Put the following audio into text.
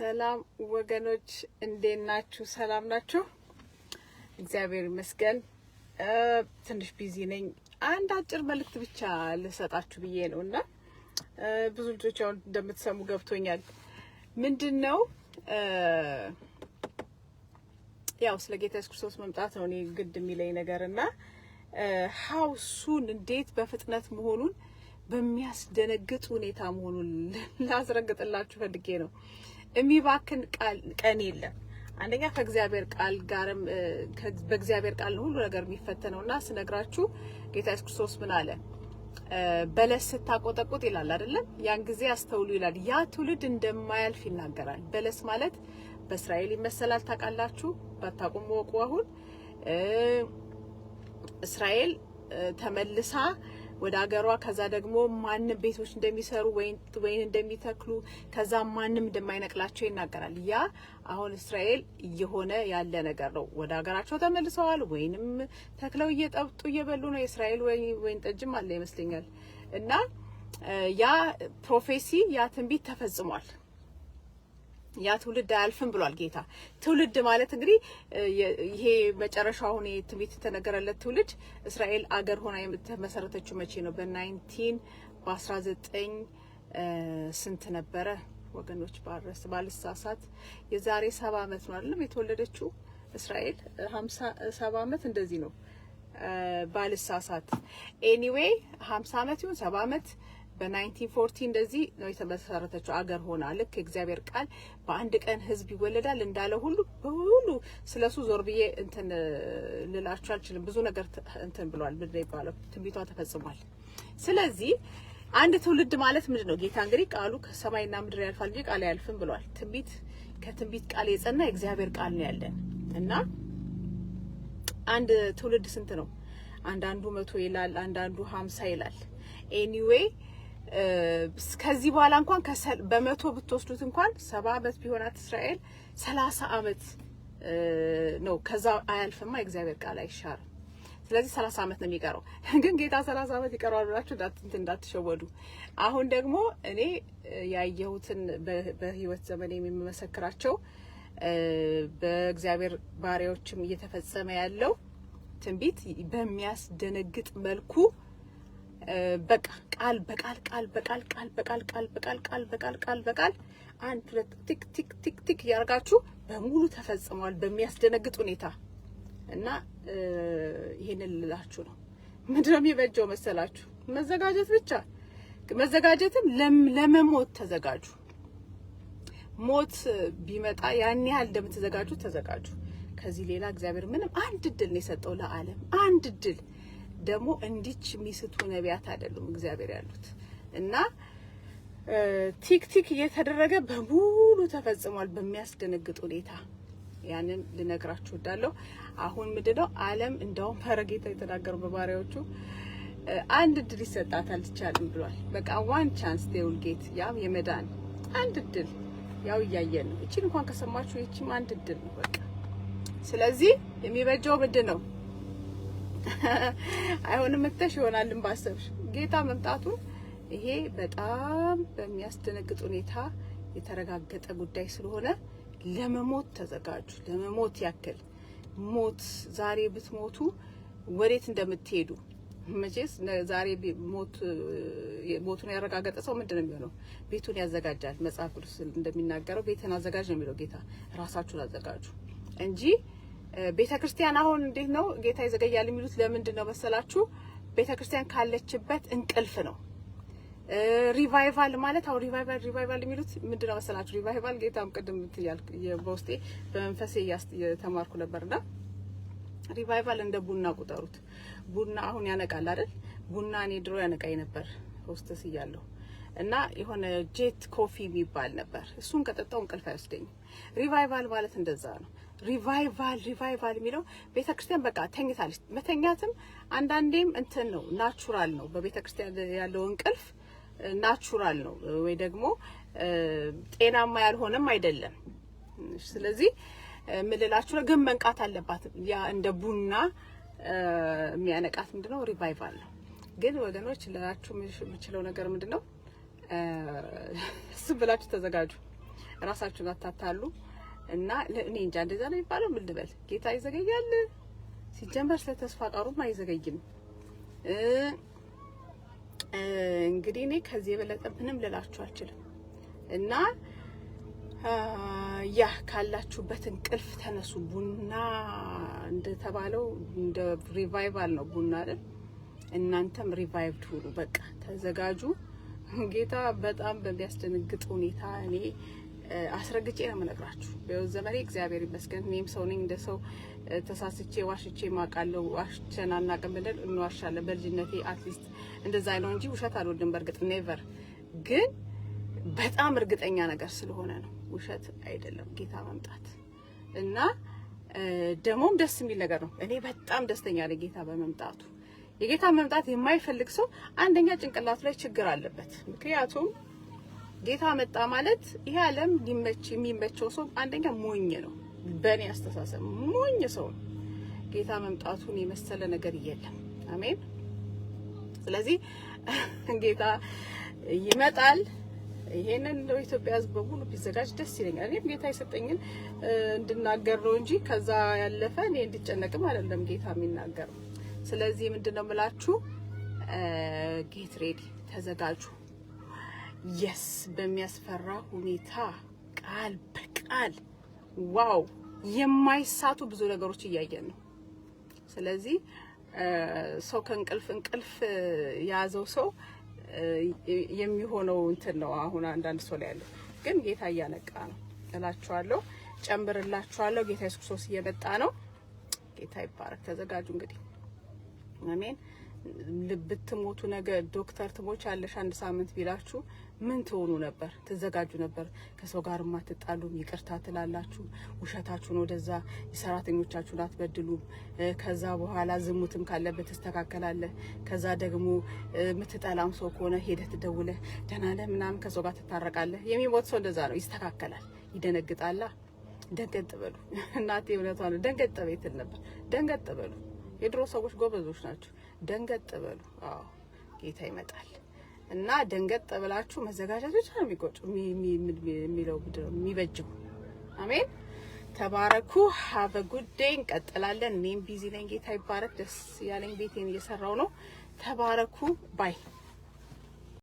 ሰላም ወገኖች እንዴት ናችሁ? ሰላም ናችሁ? እግዚአብሔር ይመስገን። ትንሽ ቢዚ ነኝ። አንድ አጭር መልእክት ብቻ ልሰጣችሁ ብዬ ነውና ብዙ ልጆች አሁን እንደምትሰሙ ገብቶኛል። ምንድነው ያው ስለ ጌታ ኢየሱስ ክርስቶስ መምጣት ነው እኔ ግድ የሚለኝ ነገርና how soon እንዴት በፍጥነት መሆኑን በሚያስደነግጥ ሁኔታ መሆኑን ላስረግጥላችሁ ፈልጌ ነው። የሚባክን ቀን የለም። አንደኛ ከእግዚአብሔር ቃል ጋርም በእግዚአብሔር ቃል ነው ሁሉ ነገር የሚፈተነውና ስነግራችሁ ጌታ ኢየሱስ ክርስቶስ ምን አለ? በለስ ስታቆጠቁጥ ይላል አይደለም? ያን ጊዜ አስተውሉ ይላል። ያ ትውልድ እንደማያልፍ ይናገራል። በለስ ማለት በእስራኤል ይመሰላል። ታውቃላችሁ? ባታቁም ወቁ። አሁን እስራኤል ተመልሳ ወደ አገሯ ከዛ ደግሞ ማንም ቤቶች እንደሚሰሩ ወይን እንደሚተክሉ ከዛ ማንም እንደማይነቅላቸው ይናገራል። ያ አሁን እስራኤል እየሆነ ያለ ነገር ነው። ወደ አገራቸው ተመልሰዋል። ወይንም ተክለው እየጠብጡ እየበሉ ነው። የእስራኤል ወይን ጠጅም አለ ይመስለኛል። እና ያ ፕሮፌሲ ያ ትንቢት ተፈጽሟል። ያ ትውልድ አያልፍም ብሏል ጌታ። ትውልድ ማለት እንግዲህ ይሄ መጨረሻው አሁን ትንቢት የተነገረለት ትውልድ እስራኤል አገር ሆና የተመሰረተችው መቼ ነው? በ19 ስንት ነበረ ወገኖች? ባልሳሳት የዛሬ 70 አመት ነው አይደለም የተወለደችው እስራኤል? 57 አመት እንደዚህ ነው ባልሳሳት። ኤኒዌይ 50 አመት ይሁን 70 አመት በ1940 እንደዚህ ነው የተመሰረተችው አገር ሆና። ልክ እግዚአብሔር ቃል በአንድ ቀን ህዝብ ይወለዳል እንዳለ ሁሉ በሁሉ ስለሱ ዞር ብዬ እንትን ልላችሁ አልችልም። ብዙ ነገር እንትን ብሏል። ምንድነው ይባላል? ትንቢቷ ተፈጽሟል። ስለዚህ አንድ ትውልድ ማለት ምንድነው? ጌታ እንግዲህ ቃሉ ከሰማይና ምድር ያልፋል እንጂ ቃል አያልፍም ብሏል። ትንቢት ከትንቢት ቃል የጸና የእግዚአብሔር ቃል ነው ያለን እና አንድ ትውልድ ስንት ነው? አንዳንዱ 100 ይላል፣ አንዳንዱ 50 ይላል። ኤኒዌይ ከዚህ በኋላ እንኳን በመቶ ብትወስዱት እንኳን 70 አመት ቢሆናት እስራኤል 30 አመት ነው። ከዛ አያልፍማ የእግዚአብሔር ቃል አይሻርም። ስለዚህ 30 አመት ነው የሚቀረው። ግን ጌታ 30 አመት ይቀረዋል ብላችሁ እንዳትሸወዱ። አሁን ደግሞ እኔ ያየሁትን በህይወት ዘመኔ የሚመሰክራቸው በእግዚአብሔር ባሪያዎችም እየተፈጸመ ያለው ትንቢት በሚያስደነግጥ መልኩ በቃ ቃል በቃል አንድ ሁለት ቲክ ያርጋችሁ በሙሉ ተፈጽሟል በሚያስደነግጥ ሁኔታ። እና ይሄንን ልላችሁ ነው። ምንድነው የሚበጀው መሰላችሁ? መዘጋጀት ብቻ። መዘጋጀትም ለመሞት ተዘጋጁ። ሞት ቢመጣ ያን ያህል እንደምትዘጋጁ ተዘጋጁ። ከዚህ ሌላ እግዚአብሔር ምንም አንድ እድል ነው የሰጠው ለዓለም። አንድ እድል ደግሞ እንዲች ሚስቱ ነቢያት አይደሉም እግዚአብሔር ያሉት። እና ቲክ እየተደረገ በሙሉ ተፈጽሟል በሚያስደነግጥ ሁኔታ። ያንን ልነግራችሁ እወዳለሁ። አሁን ምንድነው ዓለም እንደውም ፈረጌታ የተናገረው በባሪያዎቹ አንድ እድል ይሰጣታል ይቻላል ብሏል። በቃ ዋን ቻንስ they will get ያው የመዳን አንድ እድል ያው እያየን ነው። እቺን እንኳን ከሰማችሁ እቺም አንድ እድል ነው በቃ። ስለዚህ የሚበጀው ምንድነው? አይሆንም መጥተሽ ይሆናልን ባሰብሽ ጌታ መምጣቱን ይሄ በጣም በሚያስደነግጥ ሁኔታ የተረጋገጠ ጉዳይ ስለሆነ ለመሞት ተዘጋጁ። ለመሞት ያክል ሞት ዛሬ ብትሞቱ ወዴት እንደምትሄዱ መቼስ ዛሬ ሞቱን ያረጋገጠ ሰው ምንድነው የሚሆነው? ቤቱን ያዘጋጃል። መጽሐፍ ቅዱስ እንደሚናገረው ቤትን አዘጋጅ ነው የሚለው ጌታ። ራሳችሁን አዘጋጁ እንጂ ቤተክርስቲያን አሁን እንዴት ነው ጌታ ይዘገያል የሚሉት? ለምንድን ነው መሰላችሁ? ቤተክርስቲያን ካለችበት እንቅልፍ ነው። ሪቫይቫል ማለት አሁን ሪቫይቫል የሚሉት ምንድን ነው መሰላችሁ? ሪቫይቫል ጌታም ቅድም ትያል በውስጤ በመንፈሴ እያስተማርኩ ነበርና ሪቫይቫል እንደ ቡና ቁጠሩት። ቡና አሁን ያነቃል አይደል? ቡና እኔ ድሮ ያነቃኝ ነበር ሆስተስ እያለሁ እና የሆነ ጄት ኮፊ የሚባል ነበር። እሱን ከጠጣው እንቅልፍ አይወስደኝም። ሪቫይቫል ማለት እንደዛ ነው። ሪቫይቫል የሚለው ቤተክርስቲያን በቃ ተኝታለች። መተኛትም አንዳንዴም እንትን ነው፣ ናቹራል ነው። በቤተክርስቲያን ያለው እንቅልፍ ናቹራል ነው ወይ ደግሞ ጤናማ ያልሆነም አይደለም። ስለዚህ ምልላችሁ ግን መንቃት አለባት። ያ እንደ ቡና የሚያነቃት ምንድነው? ሪቫይቫል ነው። ግን ወገኖች ልላችሁ የምችለው ነገር ምንድነው? እሱ ብላችሁ ተዘጋጁ። ራሳችሁን አታታሉ። እና እኔ እንጃ እንደዛ ነው የሚባለው። ምን ልበል? ጌታ ይዘገያል። ሲጀመር ስለተስፋ ቃሉም አይዘገይም። እንግዲህ እኔ ከዚህ የበለጠ ምንም ልላችሁ አልችልም። እና ያ ካላችሁበት እንቅልፍ ተነሱ። ቡና እንደተባለው እንደ ሪቫይቫል ነው ቡና አይደል? እናንተም ሪቫይቭድ ሁኑ። በቃ ተዘጋጁ። ጌታ በጣም በሚያስደነግጥ ሁኔታ እኔ አስረግጬ ነው የምነግራችሁ። በዚህ ዘመኔ እግዚአብሔር ይመስገን እኔም ሰው ነኝ። እንደ ሰው ተሳስቼ ዋሽቼ ማቃለው ዋሽቼና አናውቅም ብለን እንዋሻለን። በልጅነቴ አትሊስት እንደዛ ነው እንጂ ውሸት አልወድም። በእርግጥ ኔቨር። ግን በጣም እርግጠኛ ነገር ስለሆነ ነው፣ ውሸት አይደለም ጌታ መምጣት። እና ደግሞም ደስ የሚል ነገር ነው። እኔ በጣም ደስተኛ ነኝ ጌታ በመምጣቱ። የጌታ መምጣት የማይፈልግ ሰው አንደኛ ጭንቅላቱ ላይ ችግር አለበት። ምክንያቱም ጌታ መጣ ማለት ይሄ ዓለም የሚመቸው ሰው አንደኛ ሞኝ ነው። በእኔ አስተሳሰብ ሞኝ ሰው ነው። ጌታ መምጣቱን የመሰለ ነገር የለም። አሜን። ስለዚህ ጌታ ይመጣል። ይሄንን ለኢትዮጵያ ሕዝብ በሙሉ ቢዘጋጅ ደስ ይለኛል። እኔም ጌታ የሰጠኝን እንድናገር ነው እንጂ ከዛ ያለፈ እኔ እንድጨነቅም አይደለም ጌታ የሚናገረው። ስለዚህ ምንድነው የምላችሁ? ጌት ሬዲ፣ ተዘጋጁ። የስ በሚያስፈራ ሁኔታ ቃል በቃል ዋው የማይሳቱ ብዙ ነገሮች እያየን ነው። ስለዚህ ሰው እንቅልፍ ያዘው ሰው የሚሆነው እንትን ነው። አሁን አንዳንድ ሰው ላይ ያለው ግን ጌታ እያነቃ ነው እላችኋለሁ። ጨምርላችኋለሁ። ጌታ ኢየሱስ ክርስቶስ እየመጣ ነው። ጌታ ይባረክ። ተዘጋጁ እንግዲህ አሜን። ልብትሞቱ ነገር ዶክተር ትሞቻለሽ አንድ ሳምንት ቢላችሁ ምን ትሆኑ ነበር? ትዘጋጁ ነበር። ከሰው ጋር ማትጣሉ፣ ይቅርታ ትላላችሁ፣ ውሸታችሁን ወደዛ የሰራተኞቻችሁን አትበድሉ። ከዛ በኋላ ዝሙትም ካለበት ተስተካከላለ። ከዛ ደግሞ የምትጠላም ሰው ከሆነ ሄደህ ትደውለህ ደህና ነህ ምናምን ከሰው ጋር ትታረቃለህ። የሚሞት ሰው እንደዛ ነው፣ ይስተካከላል፣ ይደነግጣላ። ደንገጥ በሉ እናቴ፣ እውነቷ ነው። ደንገጥ ቤትል ነበር። ደንገጥ በሉ። የድሮ ሰዎች ጎበዞች ናቸው። ደንገጥ በሉ። አዎ ጌታ ይመጣል እና ደንገጥ ብላችሁ መዘጋጀት ብቻ ነው የሚለው የሚበጅው። አሜን። ተባረኩ። ሀቭ አ ጉድ ዴይ። እንቀጥላለን። እኔም ቢዚ ነኝ። ጌታ ይባረክ። ደስ ያለኝ ቤቴን እየሰራው ነው። ተባረኩ። ባይ